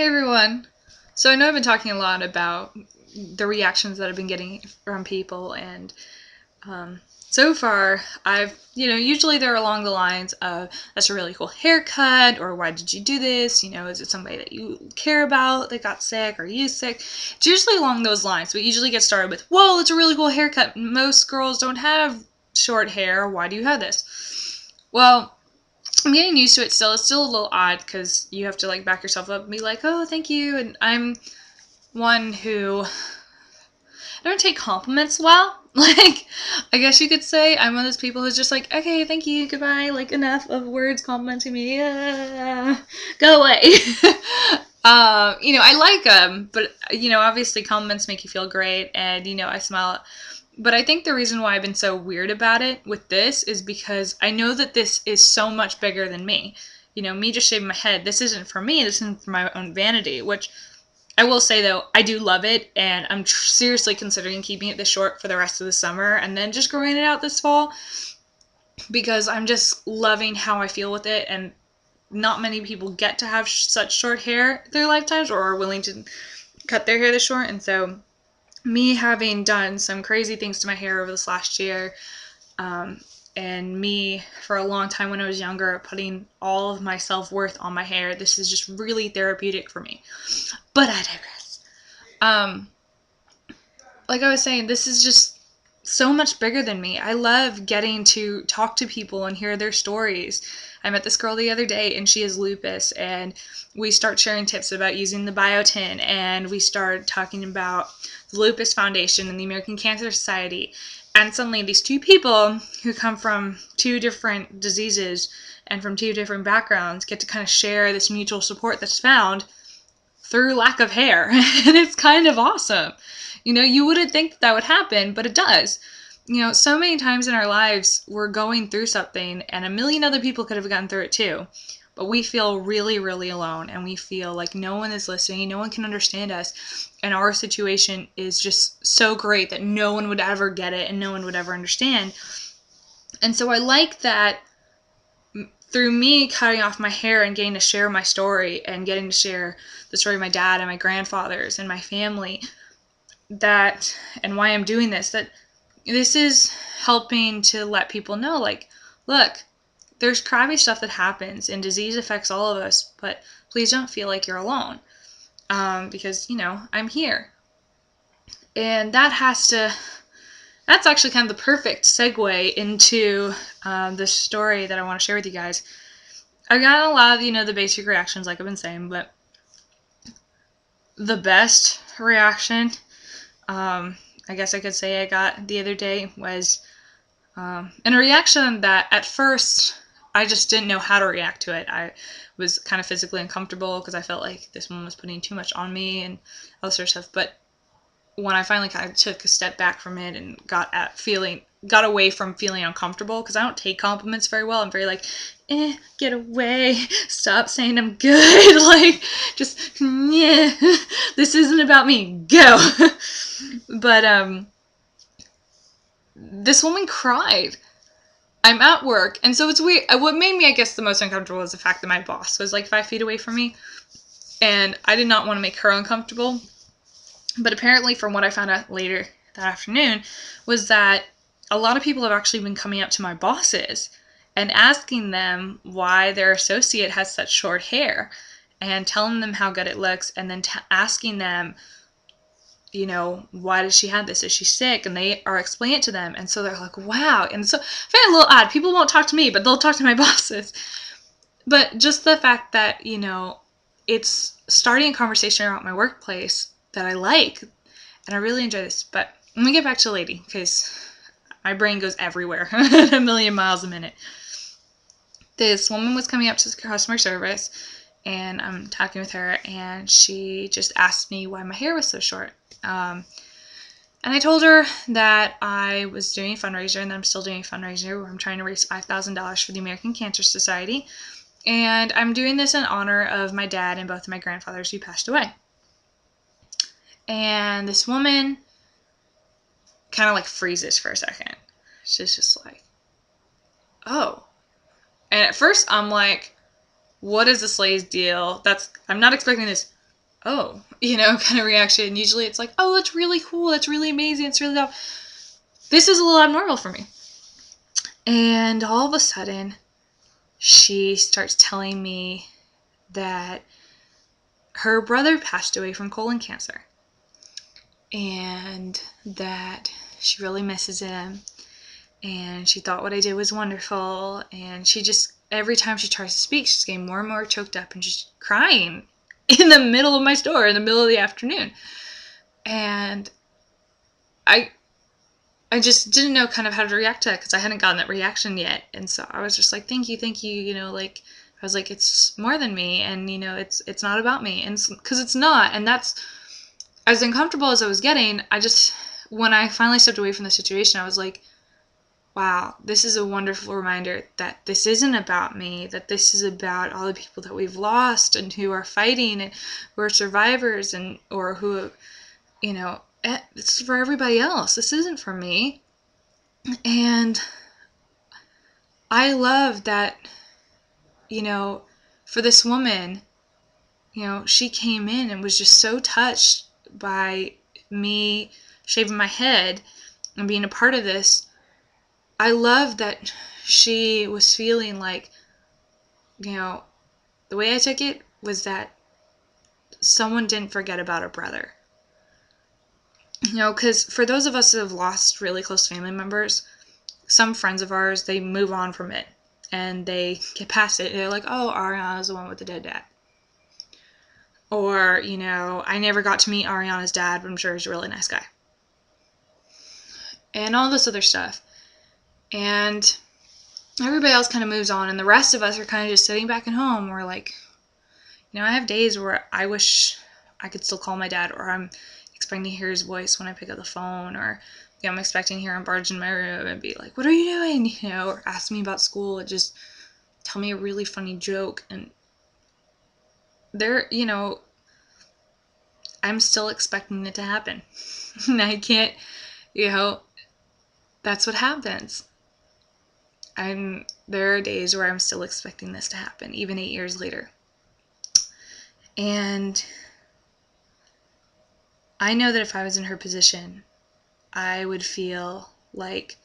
Hey everyone. So I know I've been talking a lot about the reactions that I've been getting from people, and so far usually they're along the lines of, that's a really cool haircut, or why did you do this? Is it somebody that you care about that got sick, or you sick? It's usually along those lines. We usually get started with, whoa, it's a really cool haircut. Most girls don't have short hair. Why do you have this? Well, I'm getting used to it still. It's still a little odd because you have to back yourself up and be like, oh, thank you. And I'm one who I don't take compliments well. I guess you could say I'm one of those people who's just like, okay, thank you, goodbye. Enough of words complimenting me. Go away. I like them, but obviously compliments make you feel great, and I smile. But I think the reason why I've been so weird about it with this is because I know that this is so much bigger than me. Me just shaving my head, this isn't for me, this isn't for my own vanity, which I will say, though, I do love it, and I'm seriously considering keeping it this short for the rest of the summer and then just growing it out this fall, because I'm just loving how I feel with it, and not many people get to have such short hair their lifetimes, or are willing to cut their hair this short. And so me having done some crazy things to my hair over this last year, and me for a long time when I was younger putting all of my self-worth on my hair, this is just really therapeutic for me. But I digress. Like I was saying, this is just so much bigger than me. I love getting to talk to people and hear their stories. I met this girl the other day, and she has lupus, and we start sharing tips about using the biotin, and we start talking about the Lupus Foundation and the American Cancer Society. And suddenly these two people who come from two different diseases and from two different backgrounds get to kind of share this mutual support that's found through lack of hair. And it's kind of awesome. You wouldn't think that would happen, but it does. So many times in our lives, we're going through something, and a million other people could have gotten through it too. But we feel really, really alone, and we feel like no one is listening, no one can understand us, and our situation is just so great that no one would ever get it and no one would ever understand. And so I like that through me cutting off my hair and getting to share my story and getting to share the story of my dad and my grandfathers and my family, that, and why I'm doing this, that this is helping to let people know, look, there's crappy stuff that happens, and disease affects all of us, but please don't feel like you're alone, because, I'm here. And that's actually kind of the perfect segue into the story that I want to share with you guys. I got a lot of, the basic reactions, like I've been saying, but the best reaction, I guess I could say I got the other day was, and a reaction that at first I just didn't know how to react to it. I was kind of physically uncomfortable because I felt like this one was putting too much on me and all this sort of stuff. But when I finally kind of took a step back from it and got away from feeling uncomfortable, because I don't take compliments very well. I'm very get away, stop saying I'm good, just, yeah, this isn't about me, go. But this woman cried. I'm at work, and so it's weird. What made me, I guess, the most uncomfortable was the fact that my boss was 5 feet away from me, and I did not want to make her uncomfortable. But apparently, from what I found out later that afternoon, was that a lot of people have actually been coming up to my bosses and asking them why their associate has such short hair, and telling them how good it looks, and then asking them, why does she have this? Is she sick? And they are explaining it to them. And so they're like, wow. And so I find it a little odd. People won't talk to me, but they'll talk to my bosses. But just the fact that, it's starting a conversation around my workplace that I like. And I really enjoy this. But let me get back to the lady, because my brain goes everywhere at a million miles a minute. This woman was coming up to customer service, and I'm talking with her, and she just asked me why my hair was so short. And I told her that I was doing a fundraiser, and that I'm still doing a fundraiser where I'm trying to raise $5,000 for the American Cancer Society. And I'm doing this in honor of my dad and both of my grandfathers who passed away. And this woman kind of freezes for a second. She's just like, oh. And at first I'm like, what is this lady's deal? I'm not expecting this oh, kind of reaction. Usually it's like, oh, that's really cool. That's really amazing. It's really dope. This is a little abnormal for me. And all of a sudden, she starts telling me that her brother passed away from colon cancer and that she really misses him. And she thought what I did was wonderful. And she just, every time she tries to speak, she's getting more and more choked up and she's crying in the middle of my store in the middle of the afternoon. And I just didn't know kind of how to react to that because I hadn't gotten that reaction yet. And so I was just like, thank you, like, I was like, it's more than me, and, it's not about me, and because it's not, and that's, as uncomfortable as I was getting, when I finally stepped away from the situation, I was like, wow, this is a wonderful reminder that this isn't about me, that this is about all the people that we've lost and who are fighting and who are survivors or who, it's for everybody else. This isn't for me. And I love that, for this woman, she came in and was just so touched by me shaving my head and being a part of this. I love that she was feeling like, the way I took it was that someone didn't forget about her brother. Because for those of us who have lost really close family members, some friends of ours, they move on from it and they get past it. They're like, oh, Ariana's the one with the dead dad. Or, I never got to meet Ariana's dad, but I'm sure he's a really nice guy. And all this other stuff. And everybody else kind of moves on, and the rest of us are kind of just sitting back at home. We're like, I have days where I wish I could still call my dad, or I'm expecting to hear his voice when I pick up the phone, or I'm expecting to hear him barge in my room and be like, what are you doing? Or ask me about school, and just tell me a really funny joke. And there, I'm still expecting it to happen. And I can't, that's what happens. There are days where I'm still expecting this to happen, even 8 years later. And I know that if I was in her position, I would feel like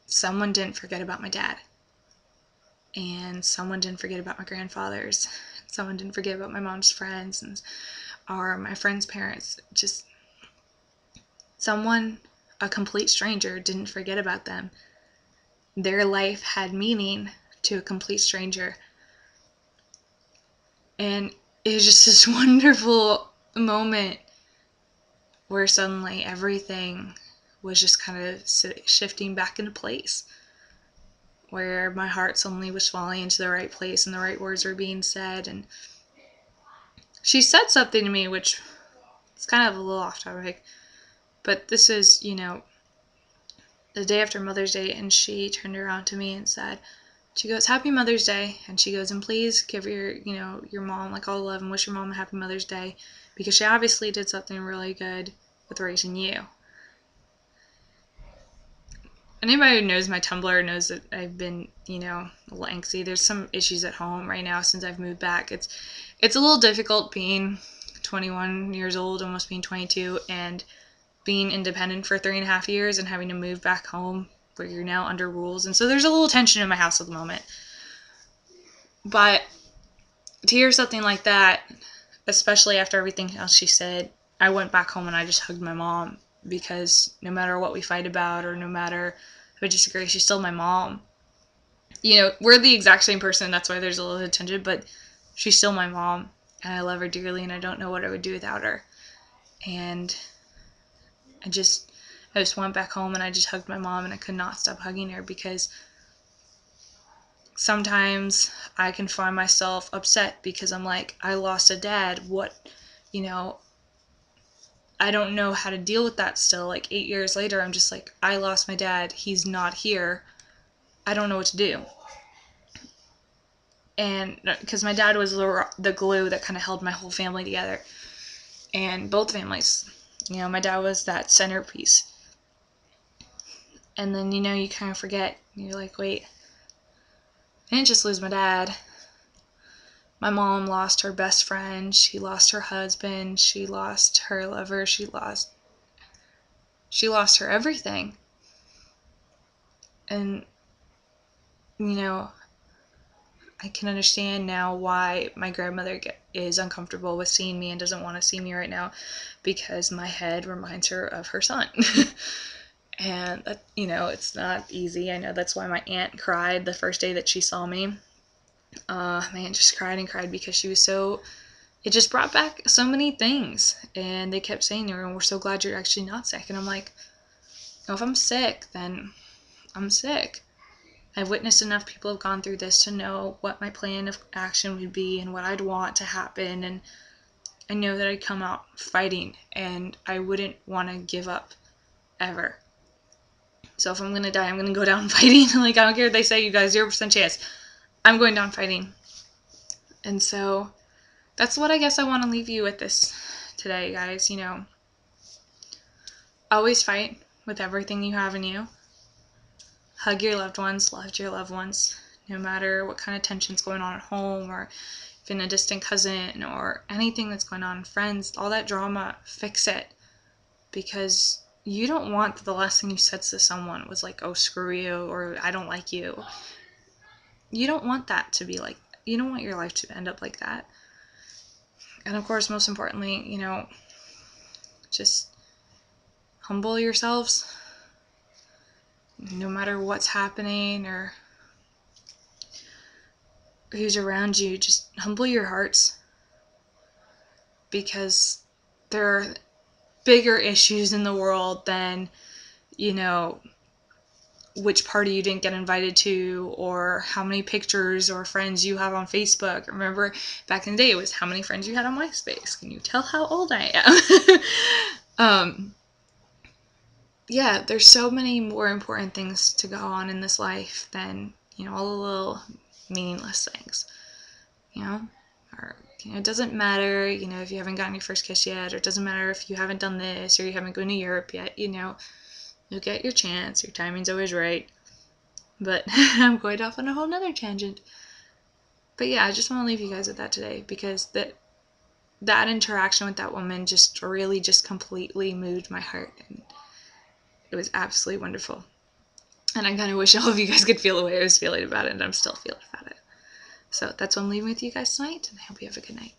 someone didn't forget about my dad. And someone didn't forget about my grandfathers. Someone didn't forget about my mom's friends or my friends' parents. Just someone, a complete stranger, didn't forget about them. Their life had meaning to a complete stranger. And it was just this wonderful moment where suddenly everything was just kind of shifting back into place. Where my heart suddenly was falling into the right place and the right words were being said. And she said something to me, which is kind of a little off topic, but this is, the day after Mother's Day, and she turned around to me and said, she goes, Happy Mother's Day. And she goes, and please give your mom like all the love and wish your mom a happy Mother's Day, because she obviously did something really good with raising you. Anybody who knows my Tumblr knows that I've been, a little angsty. There's some issues at home right now since I've moved back. It's a little difficult being 21 years old, almost being 22, and being independent for 3.5 years and having to move back home where you're now under rules. And so there's a little tension in my house at the moment. But to hear something like that, especially after everything else she said, I went back home and I just hugged my mom, because no matter what we fight about or no matter if I disagree, she's still my mom. We're the exact same person. That's why there's a little tension, but she's still my mom and I love her dearly and I don't know what I would do without her. And I just went back home and I just hugged my mom, and I could not stop hugging her, because sometimes I can find myself upset because I'm like, I lost a dad. What, I don't know how to deal with that still. Like 8 years later, I'm just like, I lost my dad. He's not here. I don't know what to do. And because my dad was the glue that kind of held my whole family together, and both families, my dad was that centerpiece. And then, you kind of forget. You're like, wait, I didn't just lose my dad. My mom lost her best friend, she lost her husband, she lost her lover, she lost her everything. And, you know, I can understand now why my grandmother is uncomfortable with seeing me and doesn't want to see me right now, because my head reminds her of her son. And, that, it's not easy. I know that's why my aunt cried the first day that she saw me. My aunt just cried and cried because she was so, it just brought back so many things. And they kept saying to her, we're so glad you're actually not sick. And I'm like, no, if I'm sick, then I'm sick. I've witnessed enough people have gone through this to know what my plan of action would be and what I'd want to happen. And I know that I'd come out fighting and I wouldn't want to give up ever. So if I'm going to die, I'm going to go down fighting. Like, I don't care if they say you guys 0% chance. I'm going down fighting. And so that's what I guess I want to leave you with this today, guys. Always fight with everything you have in you. Hug your loved ones, love your loved ones, no matter what kind of tension's going on at home, or even a distant cousin, or anything that's going on, friends, all that drama, fix it. Because you don't want the last thing you said to someone was like, oh, screw you, or I don't like you. You don't want that to be like, you don't want your life to end up like that. And of course, most importantly, just humble yourselves. No matter what's happening or who's around you, just humble your hearts. Because there are bigger issues in the world than, which party you didn't get invited to, or how many pictures or friends you have on Facebook. Remember, back in the day, it was how many friends you had on MySpace. Can you tell how old I am? Yeah, there's so many more important things to go on in this life than, all the little meaningless things, or, it doesn't matter, if you haven't gotten your first kiss yet, or it doesn't matter if you haven't done this, or you haven't gone to Europe yet, you'll get your chance, your timing's always right. But I'm going off on a whole nother tangent. But yeah, I just want to leave you guys with that today, because that interaction with that woman just really just completely moved my heart, and it was absolutely wonderful. And I kind of wish all of you guys could feel the way I was feeling about it, and I'm still feeling about it. So that's what I'm leaving with you guys tonight, and I hope you have a good night.